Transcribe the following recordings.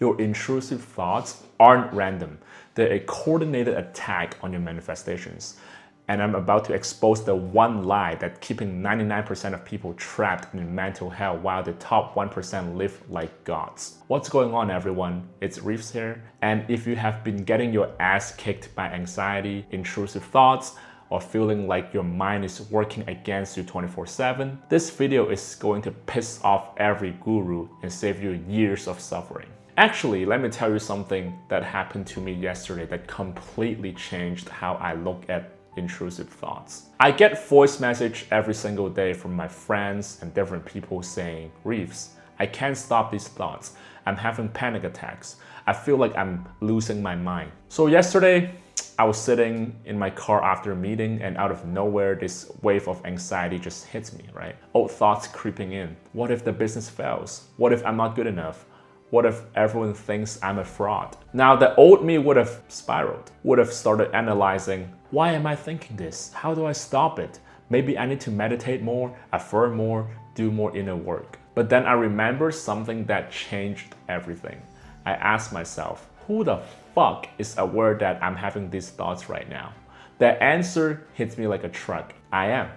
Your intrusive thoughts aren't random. They're a coordinated attack on your manifestations. And I'm about to expose the one lie that's keeping 99% of people trapped in mental hell while the top 1% live like gods. What's going on, everyone? It's Reeves here. And if you have been getting your ass kicked by anxiety, intrusive thoughts, or feeling like your mind is working against you 24/7, this video is going to piss off every guru and save you years of suffering. Actually, let me tell you something that happened to me yesterday that completely changed how I look at intrusive thoughts. I get voice message every single day from my friends and different people saying, Reeves, I can't stop these thoughts. I'm having panic attacks. I feel like I'm losing my mind. So yesterday, I was sitting in my car after a meeting and out of nowhere, this wave of anxiety just hits me, right? Old thoughts creeping in. What if the business fails? What if I'm not good enough? What if everyone thinks I'm a fraud? Now, the old me would have spiraled, would have started analyzing, why am I thinking this? How do I stop it? Maybe I need to meditate more, affirm more, do more inner work. But then I remember something that changed everything. I asked myself, who the fuck is aware that I'm having these thoughts right now? The answer hits me like a truck. I am.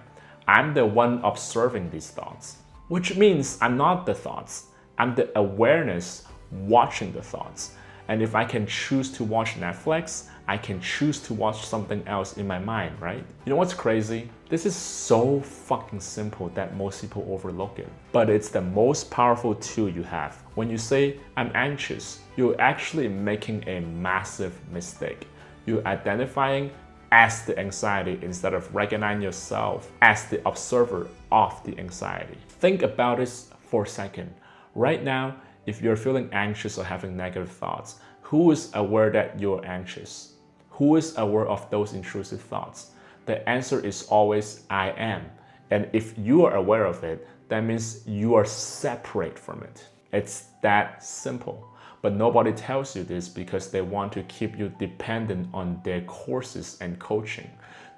I'm the one observing these thoughts, which means I'm not the thoughts. I'm the awareness watching the thoughts. And if I can choose to watch Netflix, I can choose to watch something else in my mind, right? You know what's crazy? This is so fucking simple that most people overlook it. But it's the most powerful tool you have. When you say, I'm anxious, you're actually making a massive mistake. You're identifying as the anxiety instead of recognizing yourself as the observer of the anxiety. Think about this for a second. Right now, if you're feeling anxious or having negative thoughts, who is aware that you're anxious? Who is aware of those intrusive thoughts? The answer is always I am. And if you are aware of it, that means you are separate from it. It's that simple. But nobody tells you this because they want to keep you dependent on their courses and coaching.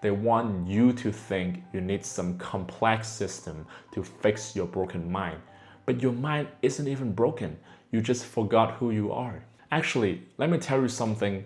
They want you to think you need some complex system to fix your broken mind. But your mind isn't even broken. You just forgot who you are. Actually, let me tell you something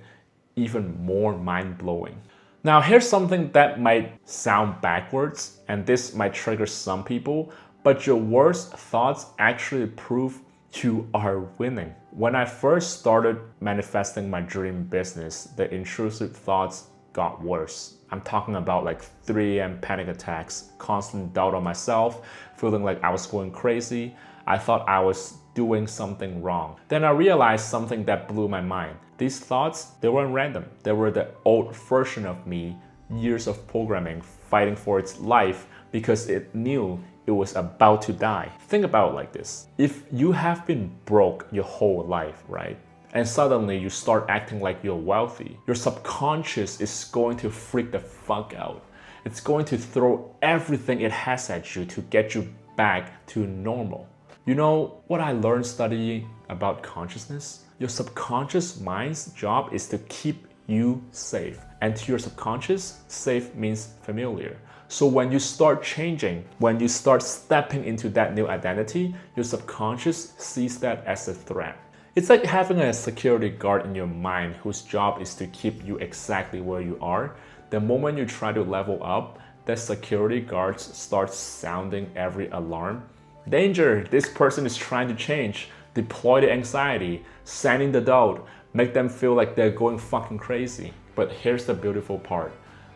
even more mind-blowing. Now, here's something that might sound backwards, and this might trigger some people, but your worst thoughts actually prove you are winning. When I first started manifesting my dream business, the intrusive thoughts got worse. I'm talking about like 3 AM panic attacks, constant doubt on myself, feeling like I was going crazy. I thought I was doing something wrong. Then I realized something that blew my mind. These thoughts, they weren't random. They were the old version of me, years of programming, fighting for its life because it knew it was about to die. Think about it like this. If you have been broke your whole life, right? And suddenly you start acting like you're wealthy, your subconscious is going to freak the fuck out. It's going to throw everything it has at you to get you back to normal. You know what I learned studying about consciousness? Your subconscious mind's job is to keep you safe. And to your subconscious, safe means familiar. So when you start changing, when you start stepping into that new identity, your subconscious sees that as a threat. It's like having a security guard in your mind whose job is to keep you exactly where you are. The moment you try to level up, that security guard starts sounding every alarm. Danger, this person is trying to change. Deploy the anxiety, sending the doubt, make them feel like they're going fucking crazy. But here's the beautiful part.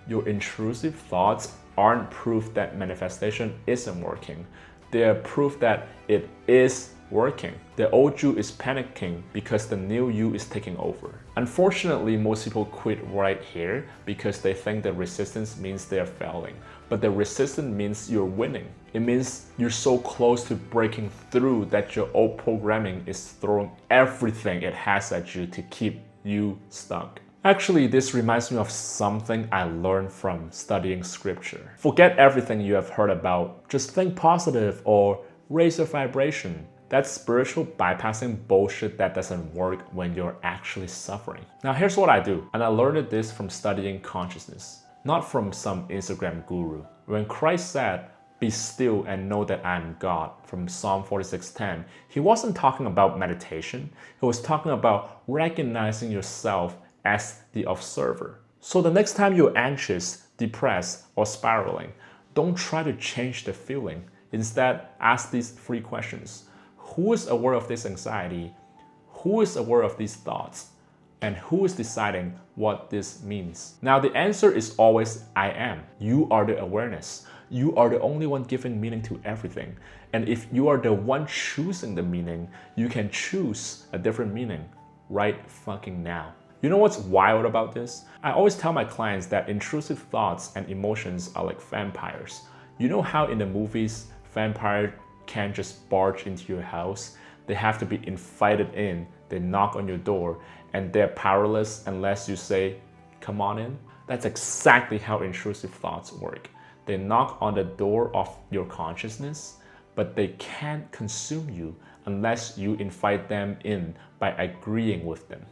Your intrusive thoughts aren't proof that manifestation isn't working. They are proof that it is working. The old you is panicking because the new you is taking over. Unfortunately, most people quit right here because they think that resistance means they're failing. But the resistance means you're winning. It means you're so close to breaking through that your old programming is throwing everything it has at you to keep you stuck. Actually, this reminds me of something I learned from studying scripture. Forget everything you have heard about. Just think positive or raise your vibration. That's spiritual bypassing bullshit that doesn't work when you're actually suffering. Now here's what I do, and I learned this from studying consciousness, not from some Instagram guru. When Christ said, be still and know that I am God from Psalm 46:10, he wasn't talking about meditation. He was talking about recognizing yourself as the observer. So the next time you're anxious, depressed, or spiraling, don't try to change the feeling. Instead, ask these 3 questions. Who is aware of this anxiety? Who is aware of these thoughts? And who is deciding what this means? Now, the answer is always I am. You are the awareness. You are the only one giving meaning to everything. And if you are the one choosing the meaning, you can choose a different meaning right fucking now. You know what's wild about this? I always tell my clients that intrusive thoughts and emotions are like vampires. You know how in the movies, vampires can't just barge into your house? They have to be invited in. They knock on your door and they're powerless unless you say, come on in. That's exactly how intrusive thoughts work. They knock on the door of your consciousness, but they can't consume you unless you invite them in by agreeing with them.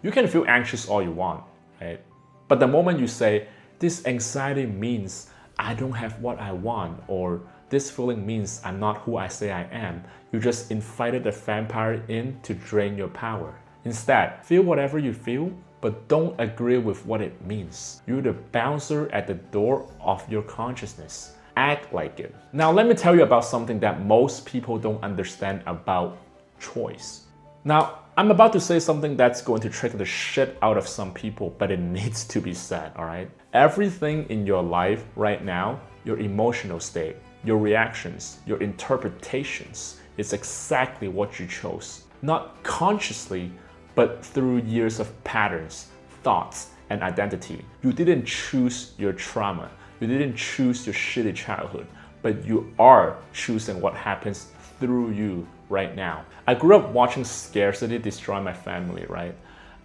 You can feel anxious all you want, right? But the moment you say, this anxiety means I don't have what I want, or this feeling means I'm not who I say I am, you just invited the vampire in to drain your power. Instead, feel whatever you feel, but don't agree with what it means. You're the bouncer at the door of your consciousness. Act like it. Now, let me tell you about something that most people don't understand about choice. Now, I'm about to say something that's going to trigger the shit out of some people, but it needs to be said, all right? Everything in your life right now, your emotional state, your reactions, your interpretations, is exactly what you chose. Not consciously, but through years of patterns, thoughts, and identity. You didn't choose your trauma. You didn't choose your shitty childhood, but you are choosing what happens through you right now. I grew up watching scarcity destroy my family, right?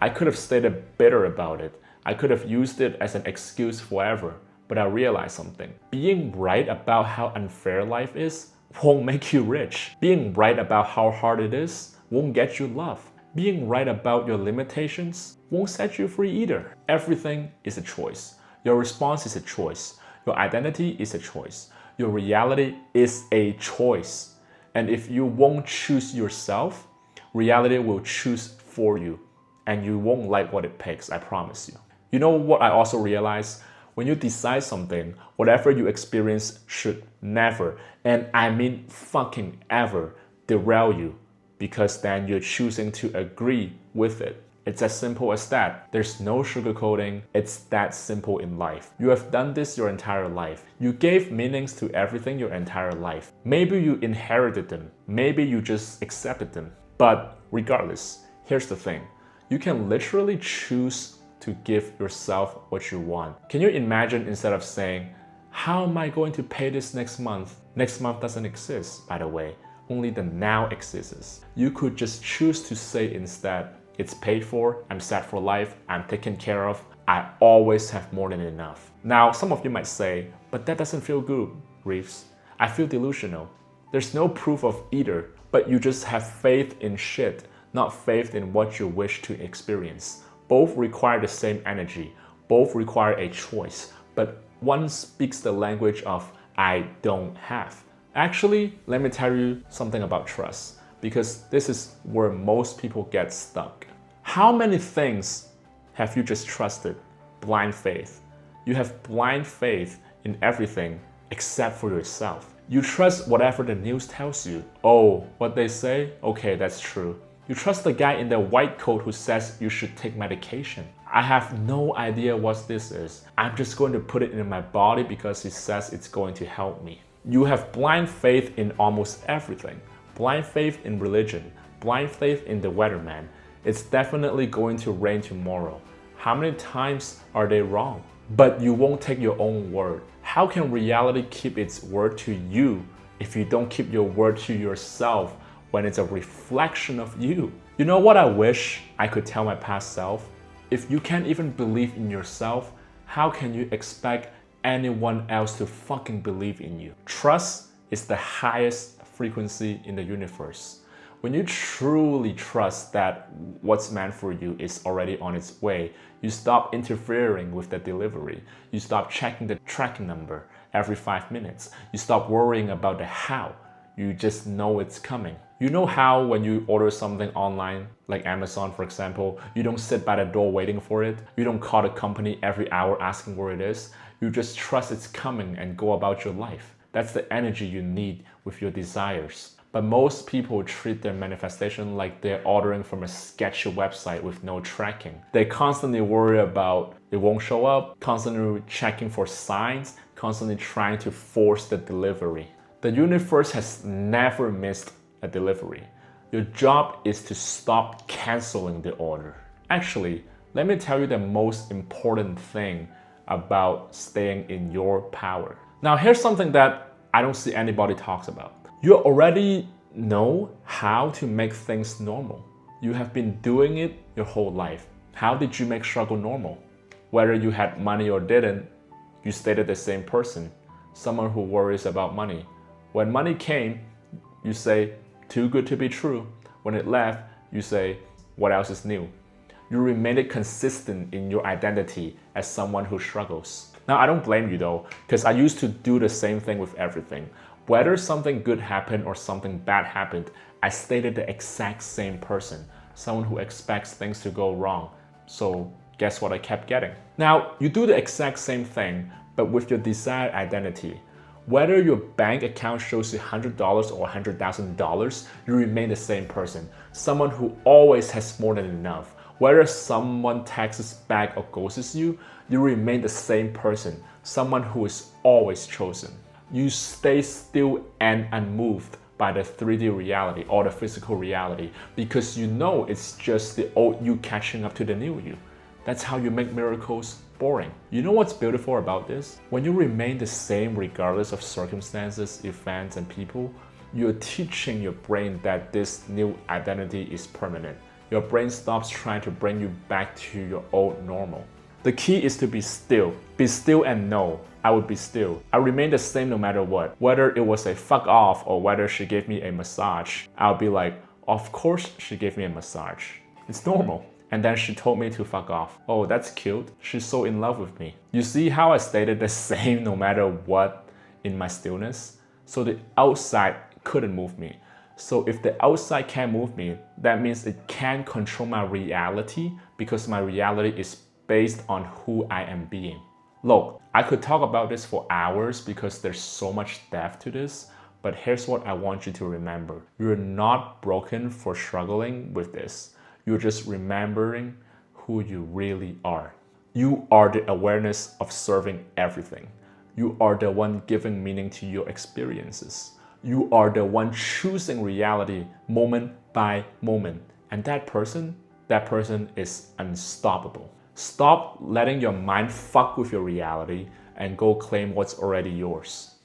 I could have stayed bitter about it. I could have used it as an excuse forever, but I realized something. Being right about how unfair life is won't make you rich. Being right about how hard it is won't get you love. Being right about your limitations won't set you free either. Everything is a choice. Your response is a choice. Your identity is a choice. Your reality is a choice. And if you won't choose yourself, reality will choose for you. And you won't like what it picks, I promise you. You know what I also realized? When you decide something, whatever you experience should never, and I mean fucking ever, derail you, because then you're choosing to agree with it. It's as simple as that. There's no sugarcoating. It's that simple in life. You have done this your entire life. You gave meanings to everything your entire life. Maybe you inherited them. Maybe you just accepted them. But regardless, here's the thing. You can literally choose to give yourself what you want. Can you imagine, instead of saying, how am I going to pay this next month? Next month doesn't exist, by the way. Only the now exists. You could just choose to say instead, it's paid for, I'm set for life, I'm taken care of, I always have more than enough. Now, some of you might say, but that doesn't feel good, Reeves. I feel delusional. There's no proof of either, but you just have faith in shit, not faith in what you wish to experience. Both require the same energy, both require a choice, but one speaks the language of I don't have. Actually, let me tell you something about trust, because this is where most people get stuck. How many things have you just trusted? Blind faith. You have blind faith in everything except for yourself. You trust whatever the news tells you. Oh, what they say? Okay, that's true. You trust the guy in the white coat who says you should take medication. I have no idea what this is. I'm just going to put it in my body because he says it's going to help me. You have blind faith in almost everything. Blind faith in religion. Blind faith in the weatherman. It's definitely going to rain tomorrow. How many times are they wrong? But you won't take your own word. How can reality keep its word to you if you don't keep your word to yourself when it's a reflection of you? You know what I wish I could tell my past self? If you can't even believe in yourself, how can you expect anyone else to fucking believe in you? Trust is the highest frequency in the universe. When you truly trust that what's meant for you is already on its way, you stop interfering with the delivery. You stop checking the tracking number, every 5 minutes. You stop worrying about the how. You just know it's coming. You know how when you order something online, like Amazon for example, you don't sit by the door waiting for it. You don't call the company every hour asking where it is. You just trust it's coming and go about your life. That's the energy you need with your desires. But most people treat their manifestation like they're ordering from a sketchy website with no tracking. They constantly worry about it won't show up, constantly checking for signs, constantly trying to force the delivery. The universe has never missed a delivery. Your job is to stop canceling the order. Actually, let me tell you the most important thing about staying in your power. Now, here's something that I don't see anybody talks about. You already know how to make things normal. You have been doing it your whole life. How did you make struggle normal? Whether you had money or didn't, you stayed the same person, someone who worries about money. When money came, you say, too good to be true. When it left, you say, what else is new? You remained consistent in your identity as someone who struggles. Now, I don't blame you though, because I used to do the same thing with everything. Whether something good happened or something bad happened, I stayed the exact same person, someone who expects things to go wrong. So guess what I kept getting? Now, you do the exact same thing, but with your desired identity. Whether your bank account shows you $100 or $100,000, you remain the same person, someone who always has more than enough. Whether someone texts back or ghosts you, you remain the same person, someone who is always chosen. You stay still and unmoved by the 3D reality or the physical reality because you know it's just the old you catching up to the new you. That's how you make miracles boring. You know what's beautiful about this? When you remain the same regardless of circumstances, events, and people, you're teaching your brain that this new identity is permanent. Your brain stops trying to bring you back to your old normal. The key is to be still. Be still and know, I would be still. I remain the same no matter what. Whether it was a fuck off or whether she gave me a massage, I'll be like, of course she gave me a massage. It's normal. And then she told me to fuck off. Oh, that's cute. She's so in love with me. You see how I stayed the same no matter what in my stillness? So the outside couldn't move me. So if the outside can't move me, that means it can't control my reality because my reality is based on who I am being. Look, I could talk about this for hours because there's so much depth to this, but here's what I want you to remember. You're not broken for struggling with this. You're just remembering who you really are. You are the awareness of serving everything. You are the one giving meaning to your experiences. You are the one choosing reality moment by moment. And that person is unstoppable. Stop letting your mind fuck with your reality and go claim what's already yours.